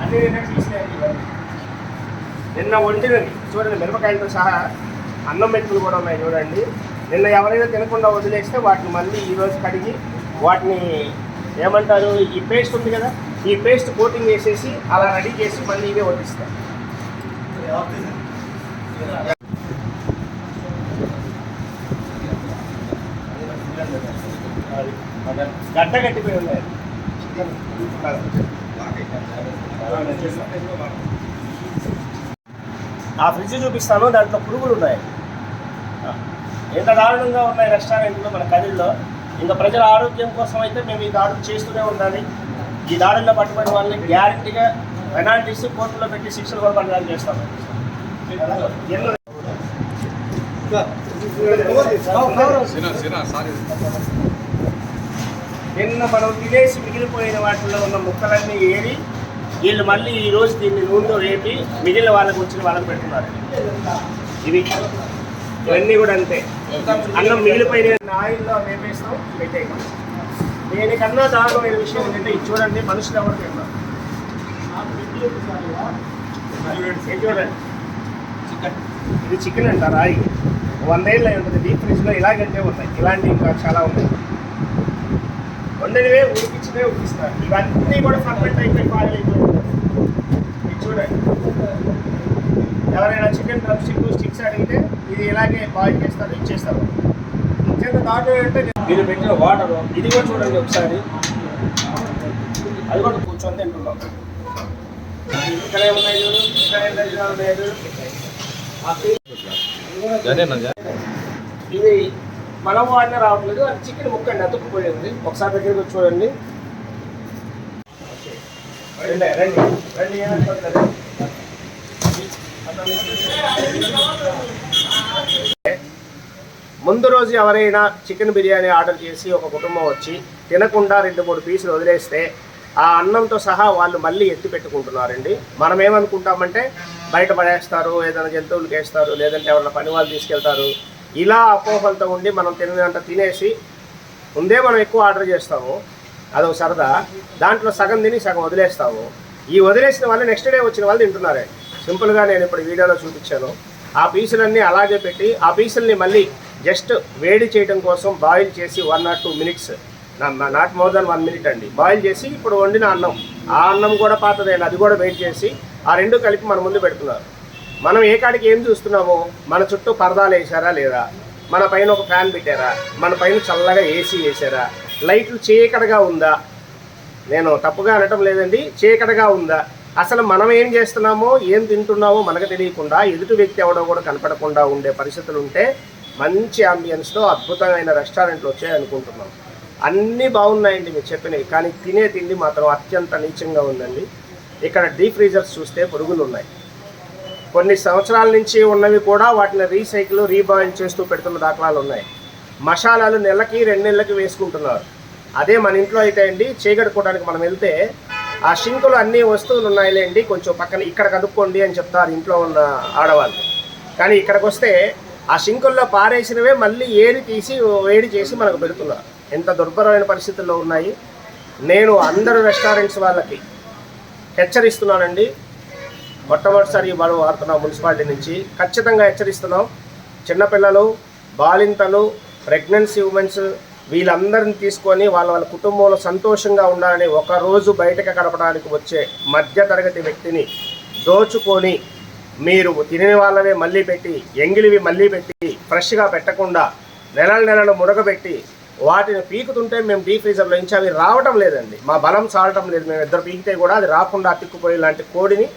అన్ని నిన్న తీసినాయండి. నిన్న వండినవి చూడండి, మిరపకాయలతో సహా అన్నం మెతుకులు కూడా ఉన్నాయి చూడండి. నిన్న ఎవరైనా తినకుండా వదిలేస్తే వాటిని మళ్ళీ ఈరోజు కడిగి వాటిని ఏమంటారు, ఈ పేస్ట్ ఉంది కదా, ఈ పేస్ట్ కోటింగ్ వేసేసి అలా రెడీ చేసి మళ్ళీ ఇవే వడ్డిస్తాం. గడ్డ కట్టిపోయి ఉన్నాయి. ఆ ఫ్రిడ్జ్ చూపిస్తాను, దాంట్లో పురుగులు ఉన్నాయి. ఎంత దారుణంగా ఉన్నాయి రెస్టారెంట్లో మన కదిల్లో. ఇంకా ప్రజల ఆరోగ్యం కోసం అయితే మేము ఈ దాడులు చేస్తూనే ఉండాలి. ఈ దాడుల్లో పట్టుబడిన వాళ్ళని గ్యారెంటీగా పెనాల్టీస్ కోర్టులో పెట్టి శిక్షలు కూడా పడడానికి చేస్తాము. నిన్న మనం తినేసి మిగిలిపోయిన వాటిల్లో ఉన్న ముక్కలన్నీ ఏరి వీళ్ళు మళ్ళీ ఈరోజు దీన్ని నూనెలో వేపి మిగిలిన వాళ్ళకి వచ్చిన వాళ్ళకి పెట్టున్నారు. ఇవన్నీ కూడా అంతే. అన్నం మిగిలిపోయిన ఆయిల్లో వేపేస్తాం, పెట్టేయడం. దేనికన్నా దారుణమైన విషయం ఏంటంటే ఇది చూడండి, మనుషులు ఎవరు తిన్నారు చూడండి. ఇది చికెన్ అంటారు. రాయి 100 ఏళ్ళు ఉంటుంది డీప్ ఫ్రిడ్జ్లో. ఇలాగంటే ఉన్నాయి, ఇలాంటి ఇంకా చాలా ఉన్నాయి. వండనివే ఉడికించినవే ఉడికిస్తారు. ఇవన్నీ కూడా ఫర్మెంట్ అయిపోయి ఫాయిల్ అయిపోయి ఉంటుంది. ఇది చూడండి, ఎవరైనా చికెన్ డ్రమ్ స్టిక్స్ అడిగితే ఇది ఇలాగే బాయిల్ చేస్తారు, ఇచ్చేస్తారు. ముఖ్యంగా దాంట్లో అంటే మీరు పెట్టిన వాటర్ ఇది కూడా చూడండి ఒకసారి. అది కూడా కూర్చొని తింటున్నాం. ఇక్కడే ఉన్నాయి చూడు, ఇక్కడే ఉన్నాయి చూడు. ఇది మనం వాడిన రావట్లేదు, అది చికెన్ ముక్క అండి, అతుక్కుపోయింది. ఒకసారి దగ్గరికి వచ్చి చూడండి. ముందు రోజు ఎవరైనా చికెన్ బిర్యానీ ఆర్డర్ చేసి ఒక కుటుంబం వచ్చి తినకుండా 2-3 పీసులు వదిలేస్తే ఆ అన్నంతో సహా వాళ్ళు మళ్ళీ ఎత్తి పెట్టుకుంటున్నారండి. మనం ఏమనుకుంటామంటే బయట పడేస్తారు, ఏదైనా జంతువులకు వేస్తారు, లేదంటే ఎవరైనా పని వాళ్ళు తీసుకెళ్తారు. ఇలా అపోహలతో ఉండి మనం తినంత తినేసి ముందే మనం ఎక్కువ ఆర్డర్ చేస్తాము, అదొక సరదా. దాంట్లో సగం తిని సగం వదిలేస్తాము. ఈ వదిలేసిన వాళ్ళు నెక్స్ట్ డే వచ్చిన వాళ్ళు తింటున్నారే. సింపుల్గా నేను ఇప్పుడు వీడియోలో చూపించాను. ఆ పీసులన్నీ అలాగే పెట్టి ఆ పీసుల్ని మళ్ళీ జస్ట్ వేడి చేయడం కోసం బాయిల్ చేసి 1 or 2 minutes, not more than 1 minute అండి, బాయిల్ చేసి ఇప్పుడు వండిన అన్నం, ఆ అన్నం కూడా పాతదేండి, అది కూడా వెయిట్ చేసి ఆ రెండు కలిపి మన ముందు పెడుతున్నారు. మనం ఏ కాడికి ఏం చూస్తున్నామో, మన చుట్టూ పరదాలు వేసారా లేదా, మన పైన ఒక ఫ్యాన్ పెట్టారా, మన పైన చల్లగా ఏసీ వేసారా, లైట్లు చీకటిగా ఉందా, నేను తప్పుగా అనటం లేదండి, చీకటిగా ఉందా, అసలు మనం ఏం చేస్తున్నామో ఏం తింటున్నామో మనకు తెలియకుండా ఎదుటి వ్యక్తి ఎవడో కూడా కనపడకుండా ఉండే పరిస్థితులు ఉంటే మంచి అంబియన్స్తో అద్భుతమైన రెస్టారెంట్లు వచ్చాయి అనుకుంటున్నాం. అన్నీ బాగున్నాయండి మీరు చెప్పినవి, కానీ తినే తిండి మాత్రం అత్యంత నీచంగా ఉందండి. ఇక్కడ డీప్ ఫ్రీజర్స్ చూస్తే పురుగులు ఉన్నాయి. కొన్ని సంవత్సరాల నుంచి ఉన్నవి కూడా వాటిని రీసైకిల్ రీబాయిల్ చేస్తూ పెడుతున్న దాఖలాలు ఉన్నాయి. మసాలాలు నెలకి 2 నెలలకి వేసుకుంటున్నారు. అదే మన ఇంట్లో అయితే అండి, చీకడుకోవడానికి మనం వెళ్తే ఆ షింకులు అన్ని వస్తువులు ఉన్నాయిలేండి, కొంచెం పక్కన ఇక్కడ కనుక్కోండి అని చెప్తారు ఇంట్లో ఉన్న ఆడవాళ్ళు. కానీ ఇక్కడికి వస్తే ఆ షింకుల్లో పారేసినవే మళ్ళీ ఏరి తీసి వేడి చేసి మనకు పెడుతున్నారు. ఎంత దుర్భరమైన పరిస్థితుల్లో ఉన్నాయి. నేను అందరు రెస్టారెంట్స్ వాళ్ళకి హెచ్చరిస్తున్నానండి. మొట్టమొదటిసారి వాళ్ళు వాడుతున్నాం మున్సిపాలిటీ నుంచి, ఖచ్చితంగా హెచ్చరిస్తున్నాం. చిన్నపిల్లలు, బాలింతలు, ప్రెగ్నెన్సీ ఉమెన్స్ వీళ్ళందరిని తీసుకొని వాళ్ళ కుటుంబంలో సంతోషంగా ఉండాలని ఒకరోజు బయటకు గడపడానికి వచ్చే మధ్యతరగతి వ్యక్తిని దోచుకొని మీరు తినే వాళ్ళవే మళ్ళీ పెట్టి, ఎంగిలివి మళ్ళీ పెట్టి, ఫ్రెష్గా పెట్టకుండా నెలలు ముడకబెట్టి వాటిని పీకుతుంటే మేము డీప్ ఫ్రీజర్లో నుంచి అవి రావటం లేదండి. మా బలం సాలటం లేదు. మేము ఇద్దరు పీకితే కూడా అది రాకుండా అతుక్కుపోయే లాంటి కోడిని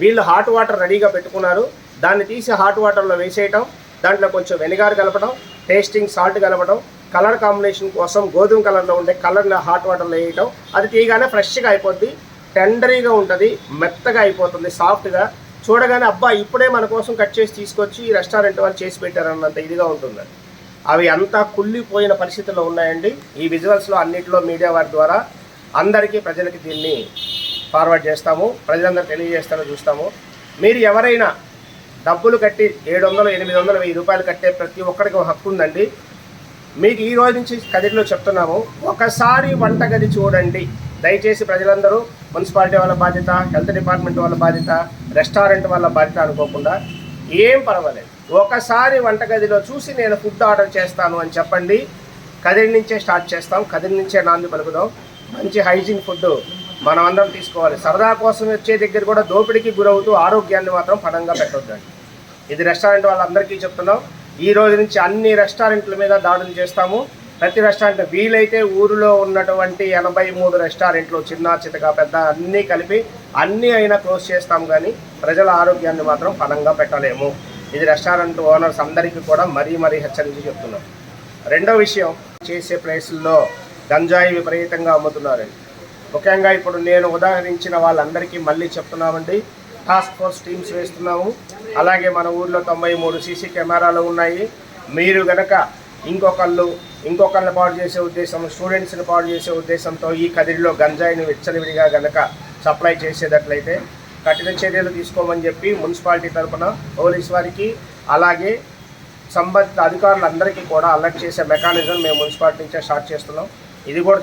వీళ్ళు హాట్ వాటర్ రెడీగా పెట్టుకున్నారు. దాన్ని తీసి హాట్ వాటర్లో వేసేయటం, దాంట్లో కొంచెం వెనిగార్ కలపడం, టేస్టింగ్ సాల్ట్ కలపడం, కలర్ కాంబినేషన్ కోసం గోధుమ కలర్లో ఉండే కలర్ని హాట్ వాటర్లో వేయటం. అది తీయగానే ఫ్రెష్గా అయిపోద్ది, టెండరీగా ఉంటుంది, మెత్తగా అయిపోతుంది, సాఫ్ట్గా. చూడగానే అబ్బా ఇప్పుడే మన కోసం కట్ చేసి తీసుకొచ్చి ఈ రెస్టారెంట్ వాళ్ళు చేసి పెట్టారన్నంత ఇదిగా ఉంటుంది. అవి అంతా కుళ్ళిపోయిన పరిస్థితుల్లో ఉన్నాయండి. ఈ విజువల్స్లో అన్నింటిలో మీడియా వారి ద్వారా అందరికీ ప్రజలకి దీన్ని ఫార్వర్డ్ చేస్తాము, ప్రజలందరూ తెలియజేస్తారో చూస్తాము. మీరు ఎవరైనా డబ్బులు కట్టి 700, 800, 1000 రూపాయలు కట్టే ప్రతి ఒక్కరికి ఒక హక్కు ఉందండి. మీకు ఈ రోజు నుంచి కదిరిలో చెప్తున్నాము, ఒకసారి వంటగది చూడండి. దయచేసి ప్రజలందరూ మున్సిపాలిటీ వాళ్ళ బాధ్యత, హెల్త్ డిపార్ట్మెంట్ వాళ్ళ బాధ్యత, రెస్టారెంట్ వాళ్ళ బాధ్యత అనుకోకుండా ఏం పర్వాలేదు, ఒకసారి వంటగదిలో చూసి నేను ఫుడ్ ఆర్డర్ చేస్తాను అని చెప్పండి. కదిరి నుంచే స్టార్ట్ చేస్తాం, కదిరి నుంచే నాంది పలుకుదాం. మంచి హైజీన్ ఫుడ్ మనం అందరం తీసుకోవాలి. సరదా కోసం వచ్చే దగ్గర కూడా దోపిడీకి గురవుతూ ఆరోగ్యాన్ని మాత్రం పణంగా పెట్టొద్దండి. ఇది రెస్టారెంట్ వాళ్ళందరికీ చెప్తున్నాం. ఈ రోజు నుంచి అన్ని రెస్టారెంట్ల మీద దాడులు చేస్తాము. ప్రతి రెస్టారెంట్ వీలైతే ఊరిలో ఉన్నటువంటి 83 రెస్టారెంట్లు చిన్న చితక పెద్ద అన్నీ కలిపి అన్నీ అయినా క్లోజ్ చేస్తాం, కానీ ప్రజల ఆరోగ్యాన్ని మాత్రం పణంగా పెట్టలేము. ఇది రెస్టారెంట్ ఓనర్స్ అందరికీ కూడా మరీ హెచ్చరించి చెప్తున్నాం. రెండో విషయం, చేసే ప్లేసుల్లో గంజాయి విపరీతంగా అమ్ముతున్నారండి. ముఖ్యంగా ఇప్పుడు నేను ఉదాహరించిన వాళ్ళందరికీ మళ్ళీ చెప్తున్నామండి, టాస్క్ ఫోర్స్ టీమ్స్ వేస్తున్నాము. అలాగే మన ఊర్లో 93 సీసీ కెమెరాలు ఉన్నాయి. మీరు గనక ఇంకొకళ్ళని పాడు చేసే ఉద్దేశం, స్టూడెంట్స్ని పాడు చేసే ఉద్దేశంతో ఈ కదిరిలో గంజాయిని విచ్చలవిడిగా గనక సప్లై చేసేటట్లయితే కఠిన చర్యలు తీసుకోమని చెప్పి మున్సిపాలిటీ తరఫున పోలీస్ వారికి అలాగే సంబంధిత అధికారులందరికీ కూడా అలర్ట్ చేసే మెకానిజం మేము మున్సిపాలిటీ నుంచే స్టార్ట్ చేస్తున్నాం. ఇది కూడా